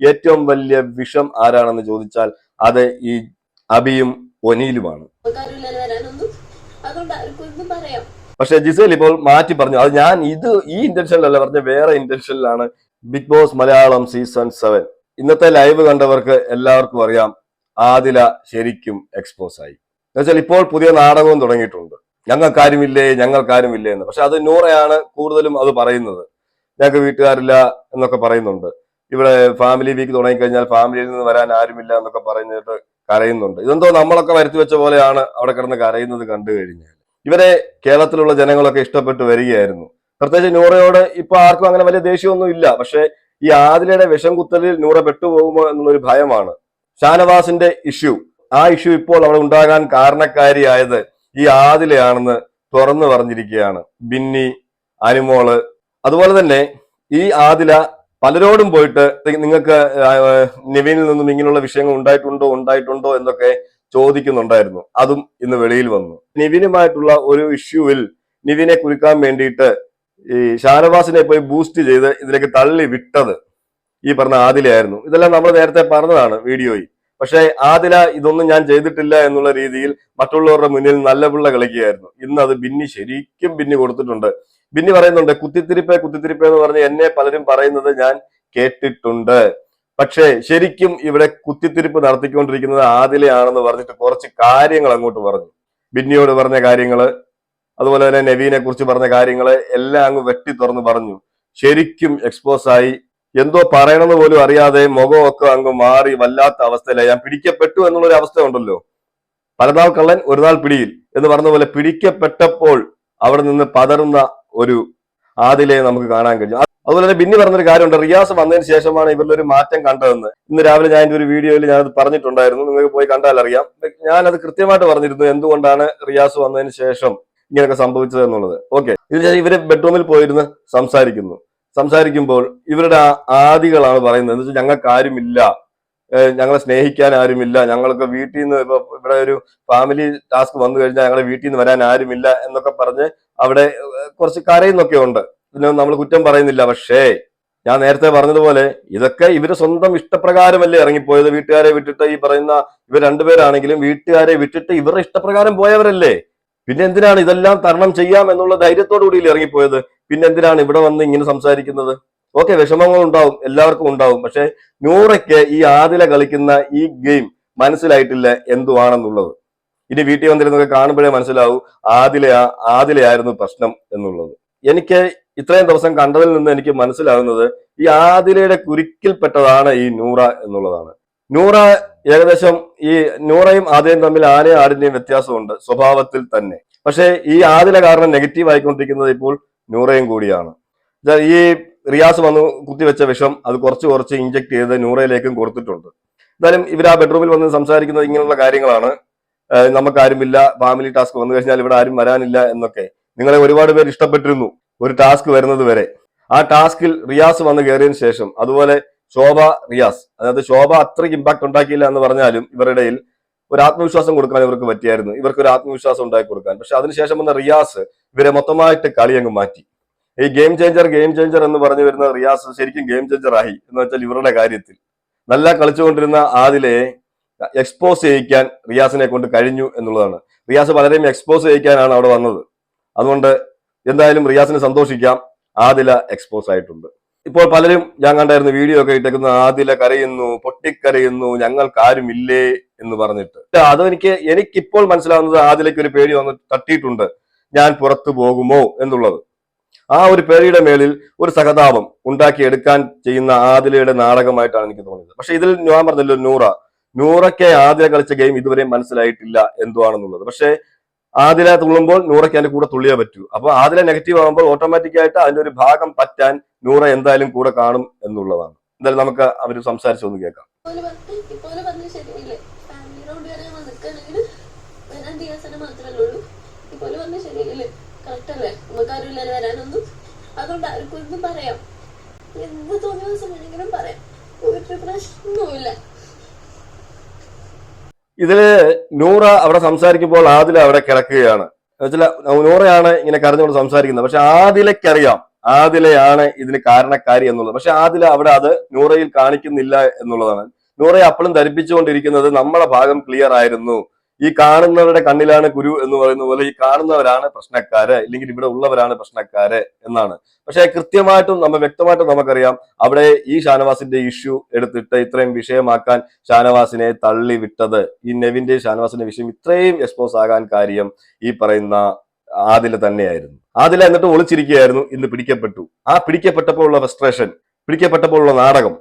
ഏറ്റവും വലിയ വിഷം ആരാണെന്ന് ചോദിച്ചാൽ അത് ഈ അബിയും ഒനീലുമാണ്. പക്ഷെ ജിസേൽ ഇപ്പോൾ മാറ്റി പറഞ്ഞു. അത് ഞാൻ ഈ ഇന്റൻഷനിലല്ല പറഞ്ഞ, വേറെ ഇന്റൻഷനിലാണ്. ബിഗ് ബോസ് മലയാളം സീസൺ 7 ഇന്നത്തെ ലൈവ് കണ്ടവർക്ക് എല്ലാവർക്കും അറിയാം, ആദില ശരിക്കും എക്സ്പോസ് ആയി. എന്നുവെച്ചാൽ ഇപ്പോൾ പുതിയ നാടകവും തുടങ്ങിയിട്ടുണ്ട്, ഞങ്ങൾക്കാരുമില്ലേ എന്ന്. പക്ഷെ അത് നൂറയാണ് കൂടുതലും അത് പറയുന്നത്. ഞങ്ങൾക്ക് വീട്ടുകാരില്ല എന്നൊക്കെ പറയുന്നുണ്ട്. ഇവിടെ ഫാമിലി വീക്ക് തുടങ്ങിക്കഴിഞ്ഞാൽ ഫാമിലിയിൽ നിന്ന് വരാൻ ആരുമില്ല എന്നൊക്കെ പറഞ്ഞിട്ട് കരയുന്നുണ്ട്. ഇതെന്തോ നമ്മളൊക്കെ വരുത്തി വെച്ച പോലെയാണ് അവിടെ കിടന്ന് കരയുന്നത് കണ്ടു കഴിഞ്ഞാൽ. ഇവരെ കേരളത്തിലുള്ള ജനങ്ങളൊക്കെ ഇഷ്ടപ്പെട്ട് വരികയായിരുന്നു. പ്രത്യേകിച്ച് നൂറയോട് ഇപ്പൊ ആർക്കും അങ്ങനെ വലിയ ദേഷ്യമൊന്നും ഇല്ല. പക്ഷെ ഈ ആദിലയുടെ വിഷം കുത്തലിൽ നൂറ പെട്ടുപോകുമോ എന്നുള്ളൊരു ഭയമാണ്. ഷാനവാസിന്റെ ഇഷ്യൂ, ആ ഇഷ്യൂ ഇപ്പോൾ അവിടെ ഉണ്ടാകാൻ കാരണക്കാരിയായത് ഈ ആദിലയാണെന്ന് തുറന്നു പറഞ്ഞിരിക്കുകയാണ് ബിന്നി, അനുമോള്. അതുപോലെ തന്നെ ഈ ആദില പലരോടും പോയിട്ട് നിങ്ങൾക്ക് നിവിനിൽ നിന്നും ഇങ്ങനെയുള്ള വിഷയങ്ങൾ ഉണ്ടായിട്ടുണ്ടോ എന്നൊക്കെ ചോദിക്കുന്നുണ്ടായിരുന്നു. അതും ഇന്ന് വെളിയിൽ വന്നു. നിവിനുമായിട്ടുള്ള ഒരു ഇഷ്യൂവിൽ നിവിനെ കുറിക്കാൻ വേണ്ടിയിട്ട് ഈ ഷാനവാസിനെ പോയി ബൂസ്റ്റ് ചെയ്ത് ഇതിലേക്ക് തള്ളി വിട്ടത് ഈ പറഞ്ഞ ആദിലയായിരുന്നു. ഇതെല്ലാം നമ്മൾ നേരത്തെ പറഞ്ഞതാണ് വീഡിയോയിൽ. പക്ഷെ ആദില ഇതൊന്നും ഞാൻ ചെയ്തിട്ടില്ല എന്നുള്ള രീതിയിൽ മറ്റുള്ളവരുടെ മുന്നിൽ നല്ല പിള്ള കളിക്കുകയായിരുന്നു. ഇന്ന് അത് ശരിക്കും ബിന്നി കൊടുത്തിട്ടുണ്ട്. ബിന്നി പറയുന്നുണ്ട്, കുത്തിത്തിരിപ്പേ എന്ന് പറഞ്ഞ് എന്നെ പലരും പറയുന്നത് ഞാൻ കേട്ടിട്ടുണ്ട്. പക്ഷേ ശരിക്കും ഇവിടെ കുത്തിത്തിരിപ്പ് നടത്തിക്കൊണ്ടിരിക്കുന്നത് ആദിലയാണെന്ന് പറഞ്ഞിട്ട് കുറച്ച് കാര്യങ്ങൾ അങ്ങോട്ട് പറഞ്ഞു. ബിന്നിയോട് പറഞ്ഞ കാര്യങ്ങള്, അതുപോലെ തന്നെ നവീനെ കുറിച്ച് പറഞ്ഞ കാര്യങ്ങള് എല്ലാം അങ്ങ് വെട്ടി തുറന്ന് പറഞ്ഞു. ശരിക്കും എക്സ്പോസ് ആയി. എന്തോ പറയണമെന്ന് പോലും അറിയാതെ മുഖമൊക്കെ അങ്ങ് മാറി വല്ലാത്ത അവസ്ഥയിലായി. ഞാൻ പിടിക്കപ്പെട്ടു എന്നുള്ളൊരു അവസ്ഥ ഉണ്ടല്ലോ, പലനാൾ കള്ളൻ ഒരു നാൾ പിടിയിൽ എന്ന് പറഞ്ഞ പോലെ പിടിക്കപ്പെട്ടപ്പോൾ അവിടെ നിന്ന് പതറുന്ന ഒരു ആദിലയെ നമുക്ക് കാണാൻ കഴിഞ്ഞു. അതുപോലെ തന്നെ ബിന്നി പറഞ്ഞൊരു കാര്യമുണ്ട്, റിയാസ് വന്നതിന് ശേഷമാണ് ഇവരുടെ ഒരു മാറ്റം കണ്ടതെന്ന്. ഇന്ന് രാവിലെ ഞാൻ ഒരു വീഡിയോയിൽ ഞാനത് പറഞ്ഞിട്ടുണ്ടായിരുന്നു, നിങ്ങൾക്ക് പോയി കണ്ടാൽ അറിയാം. ഞാനത് കൃത്യമായിട്ട് പറഞ്ഞിരുന്നു എന്തുകൊണ്ടാണ് റിയാസ് വന്നതിന് ശേഷം ഇങ്ങനെയൊക്കെ സംഭവിച്ചത് എന്നുള്ളത്. ഓക്കെ, ഇവര് ബെഡ്റൂമിൽ പോയിരുന്ന് സംസാരിക്കുമ്പോൾ ഇവരുടെ ആദികളാണ് പറയുന്നത്. എന്ന് വെച്ചാൽ ഞങ്ങൾക്ക് ആരുമില്ല, ഞങ്ങളെ സ്നേഹിക്കാൻ ആരുമില്ല, ഞങ്ങൾക്ക് വീട്ടിൽ നിന്ന് ഇപ്പൊ ഇവിടെ ഒരു ഫാമിലി ടാസ്ക് വന്നു കഴിഞ്ഞാൽ ഞങ്ങളെ വീട്ടിൽ നിന്ന് വരാൻ ആരുമില്ല എന്നൊക്കെ പറഞ്ഞ് അവിടെ കുറച്ച് കരയുന്നൊക്കെ ഉണ്ട്. ഇതിനൊന്നും നമ്മൾ കുറ്റം പറയുന്നില്ല. പക്ഷേ ഞാൻ നേരത്തെ പറഞ്ഞതുപോലെ ഇതൊക്കെ ഇവര് സ്വന്തം ഇഷ്ടപ്രകാരമല്ലേ ഇറങ്ങിപ്പോയത്. വീട്ടുകാരെ വിട്ടിട്ട് ഈ പറയുന്ന ഇവർ രണ്ടുപേരാണെങ്കിലും വീട്ടുകാരെ വിട്ടിട്ട് ഇവരുടെ ഇഷ്ടപ്രകാരം പോയവരല്ലേ. പിന്നെ എന്തിനാണ് ഇതെല്ലാം തരണം ചെയ്യാം എന്നുള്ള ധൈര്യത്തോടു കൂടി ഇറങ്ങിപ്പോയത്? പിന്നെ എന്തിനാണ് ഇവിടെ വന്ന് ഇങ്ങനെ സംസാരിക്കുന്നത്? ഓക്കെ, വിഷമങ്ങൾ ഉണ്ടാവും, എല്ലാവർക്കും ഉണ്ടാവും. പക്ഷെ നൂറയ്ക്ക് ഈ ആദില കളിക്കുന്ന ഈ ഗെയിം മനസ്സിലായിട്ടില്ല എന്തുവാണെന്നുള്ളത്. ഇനി വീട്ടിൽ വന്നിരുന്നൊക്കെ കാണുമ്പോഴേ മനസ്സിലാവും ആദിലയായിരുന്നു പ്രശ്നം എന്നുള്ളത്. എനിക്ക് ഇത്രയും ദിവസം കണ്ടതിൽ നിന്ന് എനിക്ക് മനസ്സിലാകുന്നത് ഈ ആദിലയുടെ കുരുക്കിൽപ്പെട്ടതാണ് ഈ നൂറ എന്നുള്ളതാണ്. നൂറ ഏകദേശം ഈ നൂറയും ആദിലയും തമ്മിൽ ആടിന്റെയും വ്യത്യാസമുണ്ട് സ്വഭാവത്തിൽ തന്നെ. പക്ഷെ ഈ ആദില കാരണം നെഗറ്റീവ് ആയിക്കൊണ്ടിരിക്കുന്നത് ഇപ്പോൾ നൂറയും കൂടിയാണ്. ഈ റിയാസ് വന്ന് കുത്തിവെച്ച വിഷം അത് കുറച്ച് ഇഞ്ചക്ട് ചെയ്ത് നൂറയിലേക്കും കൊടുത്തിട്ടുണ്ട്. എന്തായാലും ഇവർ ആ ബെഡ്റൂമിൽ വന്ന് സംസാരിക്കുന്നത് ഇങ്ങനെയുള്ള കാര്യങ്ങളാണ്. നമുക്കാരുമില്ല, ഫാമിലി ടാസ്ക് വന്നു കഴിഞ്ഞാൽ ഇവിടെ ആരും വരാനില്ല എന്നൊക്കെ. നിങ്ങളെ ഒരുപാട് പേര് ഇഷ്ടപ്പെട്ടിരുന്നു ഒരു ടാസ്ക് വരുന്നത് വരെ. ആ ടാസ്കിൽ റിയാസ് വന്ന് കയറിയതിനു ശേഷം, അതുപോലെ ശോഭ റിയാസ്, അതായത് ശോഭ അത്രയ്ക്ക് ഇമ്പാക്ട് ഉണ്ടാക്കിയില്ല എന്ന് പറഞ്ഞാലും ഇവരുടെ ഇടയിൽ ഒരു ആത്മവിശ്വാസം കൊടുക്കാൻ ഇവർക്ക് പറ്റിയായിരുന്നു. ഇവർക്ക് ഒരു ആത്മവിശ്വാസം ഉണ്ടാക്കി കൊടുക്കാൻ. പക്ഷെ അതിനുശേഷം വന്ന റിയാസ് ഇവരെ മൊത്തമായിട്ട് കളി അങ്ങ് മാറ്റി. ഈ ഗെയിം ചേഞ്ചർ എന്ന് പറഞ്ഞു വരുന്ന റിയാസ് ശരിക്കും ഗെയിം ചേഞ്ചർ ആയി എന്ന് വെച്ചാൽ ഇവരുടെ കാര്യത്തിൽ. നല്ല കളിച്ചുകൊണ്ടിരുന്ന ആദിലയെ എക്സ്പോസ് ചെയ്യിക്കാൻ റിയാസിനെ കൊണ്ട് കഴിഞ്ഞു എന്നുള്ളതാണ്. റിയാസ് പലരെയും എക്സ്പോസ് ചെയ്യിക്കാനാണ് അവിടെ വന്നത്. അതുകൊണ്ട് എന്തായാലും റിയാസിന് സന്തോഷിക്കാം, ആദില എക്സ്പോസ് ആയിട്ടുണ്ട്. ഇപ്പോൾ പലരും ഞാൻ കണ്ടായിരുന്നു വീഡിയോ ഒക്കെ ഇട്ടേക്കുന്ന, ആദില കരയുന്നു, പൊട്ടിക്കരയുന്നു, ഞങ്ങൾക്കാരുമില്ലേ എന്ന് പറഞ്ഞിട്ട്. എനിക്കിപ്പോൾ മനസ്സിലാവുന്നത് ആദിലയ്ക്ക് ഒരു പേടി വന്ന് തട്ടിയിട്ടുണ്ട്, ഞാൻ പുറത്തു പോകുമോ എന്നുള്ളത്. ആ ഒരു പേടിയുടെ മേലിൽ ഒരു സഹതാപം ഉണ്ടാക്കിയെടുക്കാൻ ചെയ്യുന്ന ആദിലയുടെ നാടകമായിട്ടാണ് എനിക്ക് തോന്നിയത്. പക്ഷെ ഇതിൽ ഞാൻ പറഞ്ഞല്ലോ, നൂറയ്ക്ക് ആദില കളിച്ച ഗെയിം ഇതുവരെ മനസ്സിലായിട്ടില്ല എന്തുവാണെന്നുള്ളത്. പക്ഷെ ആദില തുള്ളുമ്പോൾ നൂറയ്ക്ക് അതിന്റെ കൂടെ തുള്ളിയേ പറ്റൂ. അപ്പൊ ആദില നെഗറ്റീവ് ആകുമ്പോൾ ഓട്ടോമാറ്റിക് ആയിട്ട് അതിന്റെ ഒരു ഭാഗം പറ്റാൻ നൂറ എന്തായാലും കൂടെ കാണും എന്നുള്ളതാണ്. എന്തായാലും നമുക്ക് അവര് സംസാരിച്ചൊന്ന് കേൾക്കാം. അതുകൊണ്ട് ആർക്കും പറയാം, എന്ത് തോന്നിയ ദിവസം വേണമെങ്കിലും പറയാം, ഒരു പ്രശ്നവുമില്ല. ഇതില് നൂറ അവിടെ സംസാരിക്കുമ്പോൾ ആദില അവിടെ കിടക്കുകയാണ്. എന്നുവെച്ചാൽ നൂറയാണ് ഇങ്ങനെ കരഞ്ഞുകൊണ്ട് സംസാരിക്കുന്നത്. പക്ഷെ ആദിലയ്ക്കറിയാം ആദിലയാണ് ഇതിന് കാരണക്കാരി എന്നുള്ളത്. പക്ഷെ ആദില അവിടെ അത് നൂറയിൽ കാണിക്കുന്നില്ല എന്നുള്ളതാണ്. നൂറയെ അപ്പോഴും ധരിപ്പിച്ചുകൊണ്ടിരിക്കുന്നത് നമ്മളെ ഭാഗം ക്ലിയർ ആയിരുന്നു, ഈ കാണുന്നവരുടെ കണ്ണിലാണ് കുരു എന്ന് പറയുന്ന പോലെ ഈ കാണുന്നവരാണ് പ്രശ്നക്കാര്, ഇല്ലെങ്കിൽ ഇവിടെ ഉള്ളവരാണ് പ്രശ്നക്കാര് എന്നാണ്. പക്ഷെ കൃത്യമായിട്ടും വ്യക്തമായിട്ടും നമുക്കറിയാം അവിടെ ഈ ഷാനവാസിന്റെ ഇഷ്യൂ എടുത്തിട്ട് ഇത്രയും വിഷയമാക്കാൻ ഷാനവാസിനെ തള്ളി വിട്ടത്, ഈ നെവിന്റെ ഷാനവാസിന്റെ വിഷയം ഇത്രയും എക്സ്പോസ് ആകാൻ കാര്യം ഈ പറയുന്ന ആദില തന്നെയായിരുന്നു. ആദില എന്നിട്ട് ഒളിച്ചിരിക്കുകയായിരുന്നു, ഇന്ന് പിടിക്കപ്പെട്ടു. ആ പിടിക്കപ്പെട്ടപ്പോൾ ഉള്ള ഫ്രസ്ട്രേഷൻ, പിടിക്കപ്പെട്ടപ്പോൾ ഉള്ള നാടകം,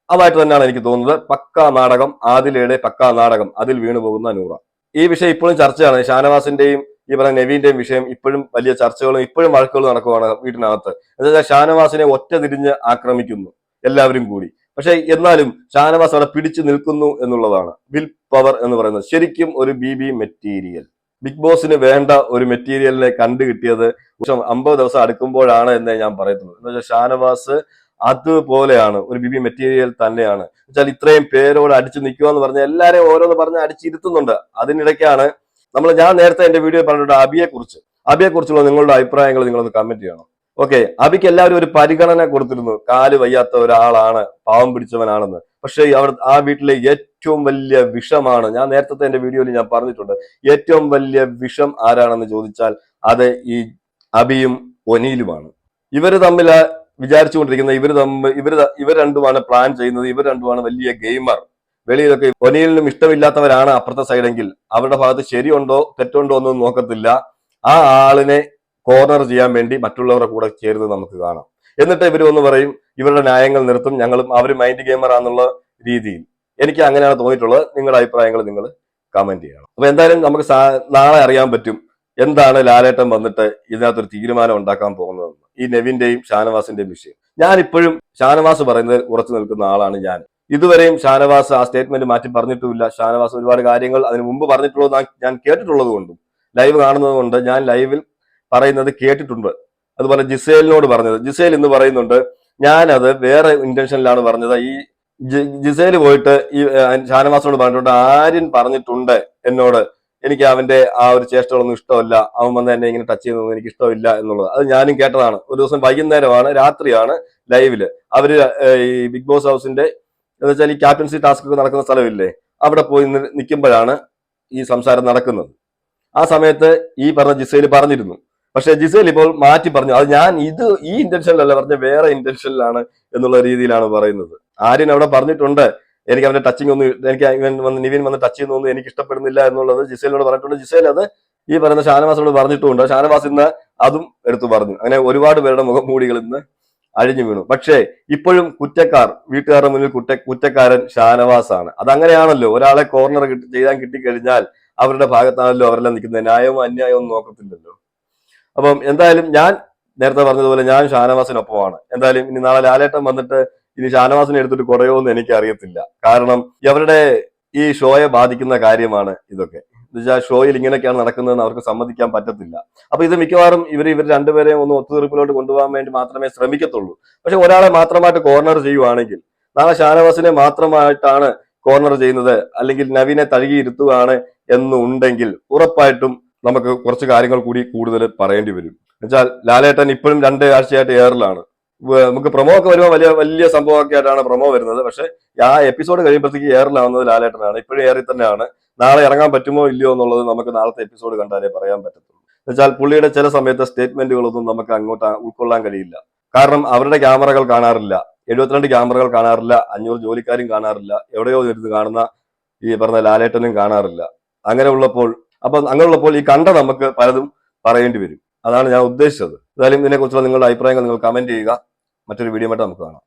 അതായിട്ട് തന്നെയാണ് എനിക്ക് തോന്നുന്നത്. പക്കാ നാടകം, ആദിലയുടെ പക്കാ നാടകം, അതിൽ വീണു പോകുന്ന നൂറ. ഈ വിഷയം ഇപ്പോഴും ചർച്ചയാണ്. ഷാനവാസിന്റെയും ഈ പറയുന്ന നെവിന്റെയും വിഷയം ഇപ്പോഴും വലിയ ചർച്ചകളും ഇപ്പോഴും വഴക്കുകളും നടക്കുവാണ് വീട്ടിനകത്ത്. എന്നുവെച്ചാൽ ഷാനവാസിനെ ഒറ്റ തിരിഞ്ഞ് ആക്രമിക്കുന്നു എല്ലാവരും കൂടി. പക്ഷെ എന്നാലും ഷാനവാസ് അവിടെ പിടിച്ചു നിൽക്കുന്നു എന്നുള്ളതാണ് വിൽ പവർ എന്ന് പറയുന്നത്. ശരിക്കും ഒരു ബി മെറ്റീരിയൽ, ബിഗ് ബോസിന് വേണ്ട ഒരു മെറ്റീരിയലിനെ കണ്ടു കിട്ടിയത് 50 ദിവസം അടുക്കുമ്പോഴാണ് എന്നേ ഞാൻ പറയത്തുള്ളൂ. എന്ന് വെച്ചാൽ ഷാനവാസ് അതുപോലെയാണ്, ഒരു ബിബി മെറ്റീരിയൽ തന്നെയാണ്. വെച്ചാൽ ഇത്രയും പേരോട് അടിച്ചു നിൽക്കുക എന്ന് പറഞ്ഞാൽ എല്ലാരെയും ഓരോന്ന് പറഞ്ഞ് അടിച്ചിരുത്തുന്നുണ്ട്. അതിനിടയ്ക്കാണ് ഞാൻ നേരത്തെ എന്റെ വീഡിയോ പറഞ്ഞിട്ടുണ്ട് അബിയെ കുറിച്ചുള്ള നിങ്ങളുടെ അഭിപ്രായങ്ങൾ നിങ്ങളൊന്ന് കമന്റ് ചെയ്യണം. ഓക്കെ, അബിക്ക് എല്ലാവരും ഒരു പരിഗണന കൊടുത്തിരുന്നു, കാല് വയ്യാത്ത ഒരാളാണ്, പാവം പിടിച്ചവനാണെന്ന്. പക്ഷെ ആ വീട്ടിലെ ഏറ്റവും വലിയ വിഷമാണ്, ഞാൻ നേരത്തെ എന്റെ വീഡിയോയിൽ ഞാൻ പറഞ്ഞിട്ടുണ്ട്, ഏറ്റവും വലിയ വിഷം ആരാണെന്ന് ചോദിച്ചാൽ അത് ഈ അബിയും ഒനീലുമാണ്. ഇവര് തമ്മിൽ വിചാരിച്ചുകൊണ്ടിരിക്കുന്ന ഇവർ രണ്ടുമാണ് പ്ലാൻ ചെയ്യുന്നത്, ഇവർ രണ്ടുമാണ് വലിയ ഗെയിമർ. വെളിയിലൊക്കെ ഒനീലിനും ഇഷ്ടമില്ലാത്തവരാണ് അപ്പുറത്തെ സൈഡെങ്കിൽ അവരുടെ ഭാഗത്ത് ശരിയുണ്ടോ തെറ്റുണ്ടോ എന്നൊന്നും നോക്കത്തില്ല. ആ ആളിനെ കോർണർ ചെയ്യാൻ വേണ്ടി മറ്റുള്ളവരുടെ കൂടെ ചേർന്ന് നമുക്ക് കാണാം. എന്നിട്ട് ഇവർ ഒന്ന് പറയും ഇവരുടെ ന്യായങ്ങൾ നിർത്തും, അവർ മൈൻഡ് ഗെയിമർ ആണെന്നുള്ള രീതിയിൽ. എനിക്ക് അങ്ങനെയാണ് തോന്നിയിട്ടുള്ളത്. നിങ്ങളുടെ അഭിപ്രായങ്ങൾ നിങ്ങൾ കമന്റ് ചെയ്യണം. അപ്പൊ എന്തായാലും നമുക്ക് നാളെ അറിയാൻ പറ്റും എന്താണ് ലാലേട്ടൻ വന്നിട്ട് ഇതിനകത്തൊരു തീരുമാനം ഉണ്ടാക്കാൻ പോകുന്നതെന്ന്, ഈ നെവിന്റെയും ഷാനവാസിന്റെയും വിഷയം. ഞാൻ ഇപ്പോഴും ഷാനവാസ് പറയുന്നതിൽ ഉറച്ചു നിൽക്കുന്ന ആളാണ് ഞാൻ. ഇതുവരെയും ഷാനവാസ് ആ സ്റ്റേറ്റ്മെന്റ് മാറ്റി പറഞ്ഞിട്ടുമില്ല. ഷാനവാസ് ഒരുപാട് കാര്യങ്ങൾ അതിന് മുമ്പ് പറഞ്ഞിട്ടുള്ളത് ഞാൻ കേട്ടിട്ടുള്ളത് കൊണ്ടും ലൈവ് കാണുന്നത് കൊണ്ട് ഞാൻ ലൈവിൽ പറയുന്നത് കേട്ടിട്ടുണ്ട്. അതുപോലെ ജിസേലിനോട് പറഞ്ഞത്, ജിസേൽ ഇന്ന് പറയുന്നുണ്ട് ഞാനത് വേറെ ഇന്റൻഷനിലാണ് പറഞ്ഞത്. ഈ ജിസേല് പോയിട്ട് ഈ ഷാനവാസിനോട് പറഞ്ഞിട്ടുണ്ട്, ആര്യൻ പറഞ്ഞിട്ടുണ്ട് എന്നോട് എനിക്ക് അവന്റെ ആ ഒരു ചേഷ്ടകളൊന്നും ഇഷ്ടമല്ല, അവൻ വന്ന് എന്നെ ഇങ്ങനെ ടച്ച് ചെയ്യുന്നതൊന്നും എനിക്ക് ഇഷ്ടമില്ല എന്നുള്ളത്. അത് ഞാനും കേട്ടതാണ്. ഒരു ദിവസം വൈകുന്നേരമാണ്, രാത്രിയാണ് ലൈവില് അവര് ഈ ബിഗ് ബോസ് ഹൗസിന്റെ എന്ന് വെച്ചാൽ ഈ ക്യാപ്റ്റൻസി ടാസ്ക് ഒക്കെ നടക്കുന്ന സ്ഥലമില്ലേ, അവിടെ പോയി നിൽക്കുമ്പോഴാണ് ഈ സംസാരം നടക്കുന്നത്. ആ സമയത്ത് ഈ പറഞ്ഞ ജിസേല് പറഞ്ഞിരുന്നു. പക്ഷെ ജിസേൽ ഇപ്പോൾ മാറ്റി പറഞ്ഞു, അത് ഞാൻ ഈ ഇന്റൻഷനിലല്ല പറഞ്ഞ വേറെ ഇന്റൻഷനിലാണ് എന്നുള്ള രീതിയിലാണ് പറയുന്നത്. ആര്യൻ അവിടെ പറഞ്ഞിട്ടുണ്ട് എനിക്ക് അവന്റെ ടച്ചിങ് ഒന്നും, എനിക്ക് നിവിൻ വന്ന് ടച്ച് ചെയ്യുന്നൊന്നും എനിക്ക് ഇഷ്ടപ്പെടുന്നില്ല എന്നുള്ളത് ജിസേലിനോട് പറഞ്ഞിട്ടുണ്ട്. ജിസേൽ അത് ഈ പറയുന്ന ഷാനവാസിനോട് പറഞ്ഞിട്ടുമുണ്ട്. ഷാനവാസ് ഇന്ന് അതും എടുത്തു പറഞ്ഞു. അങ്ങനെ ഒരുപാട് പേരുടെ മുഖംമൂടികൾ ഇന്ന് അഴിഞ്ഞു വീണു. പക്ഷേ ഇപ്പോഴും കുറ്റക്കാർ, വീട്ടുകാരുടെ മുന്നിൽ കുറ്റക്കാരൻ ഷാനവാസ് ആണ്. അതങ്ങനെയാണല്ലോ, ഒരാളെ കോർണർ ചെയ്യാൻ കിട്ടിക്കഴിഞ്ഞാൽ അവരുടെ ഭാഗത്താണല്ലോ അവരെല്ലാം നിൽക്കുന്നത്. ന്യായവും അന്യായവും ഒന്നും നോക്കത്തില്ലല്ലോ. അപ്പം എന്തായാലും ഞാൻ നേരത്തെ പറഞ്ഞതുപോലെ ഞാൻ ഷാനവാസിനൊപ്പമാണ്. എന്തായാലും ഇനി നാളെ ലാലേട്ടൻ വന്നിട്ട് ഇനി ഷാനവാസിനെ എടുത്തിട്ട് കുറയുമെന്ന് എനിക്ക് അറിയത്തില്ല. കാരണം അവരുടെ ഈ ഷോയെ ബാധിക്കുന്ന കാര്യമാണ് ഇതൊക്കെ. എന്നുവെച്ചാൽ ഷോയിൽ ഇങ്ങനെയൊക്കെയാണ് നടക്കുന്നതെന്ന് അവർക്ക് സമ്മതിക്കാൻ പറ്റത്തില്ല. അപ്പൊ ഇത് മിക്കവാറും ഇവർ രണ്ടുപേരെയും ഒന്ന് ഒത്തുതീർപ്പിലോട്ട് കൊണ്ടുപോകാൻ വേണ്ടി മാത്രമേ ശ്രമിക്കത്തുള്ളൂ. പക്ഷെ ഒരാളെ മാത്രമായിട്ട് കോർണർ ചെയ്യുവാണെങ്കിൽ, നാളെ ഷാനവാസിനെ മാത്രമായിട്ടാണ് കോർണർ ചെയ്യുന്നത്, അല്ലെങ്കിൽ നവീനെ തഴുകിയിരുത്തുകയാണ് എന്നുണ്ടെങ്കിൽ ഉറപ്പായിട്ടും നമുക്ക് കുറച്ച് കാര്യങ്ങൾ കൂടി കൂടുതൽ പറയേണ്ടി വരും. എന്നുവെച്ചാൽ ലാലേട്ടൻ ഇപ്പോഴും 2 ആഴ്ചയായിട്ട് എയറിലാണ്. നമുക്ക് പ്രൊമോ ഒക്കെ വരുമ്പോൾ വലിയ വലിയ സംഭവമൊക്കെ ആയിട്ടാണ് പ്രൊമോ വരുന്നത്. പക്ഷെ ആ എപ്പിസോഡ് കഴിയുമ്പോഴത്തേക്ക് എയറിലാവുന്നത് ലാലേട്ടനാണ്. ഇപ്പോഴും എയറിൽ തന്നെയാണ്. നാളെ ഇറങ്ങാൻ പറ്റുമോ ഇല്ലയോ എന്നുള്ളത് നമുക്ക് നാളത്തെ എപ്പിസോഡ് കണ്ടാലേ പറയാൻ പറ്റത്തുള്ളൂ. എന്നുവെച്ചാൽ പുള്ളിയുടെ ചില സമയത്തെ സ്റ്റേറ്റ്മെന്റുകളൊന്നും നമുക്ക് അങ്ങോട്ട് ഉൾക്കൊള്ളാൻ കഴിയില്ല. കാരണം അവരുടെ ക്യാമറകൾ കാണാറില്ല, 72 ക്യാമറകൾ കാണാറില്ല, 500 ജോലിക്കാരും കാണാറില്ല, എവിടെയോ ഇരുന്ന് കാണുന്ന ഈ പറഞ്ഞ ലാലേട്ടനും കാണാറില്ല. അങ്ങനെയുള്ളപ്പോൾ ഈ കണ്ട നമുക്ക് പലതും പറയേണ്ടി വരും. അതാണ് ഞാൻ ഉദ്ദേശിച്ചത്. എന്തായാലും ഇതിനെക്കുറിച്ചുള്ള നിങ്ങളുടെ അഭിപ്രായങ്ങൾ നിങ്ങൾ കമന്റ് ചെയ്യുക. മറ്റൊരു വീഡിയോ ആയിട്ട് നമുക്ക് കാണാം.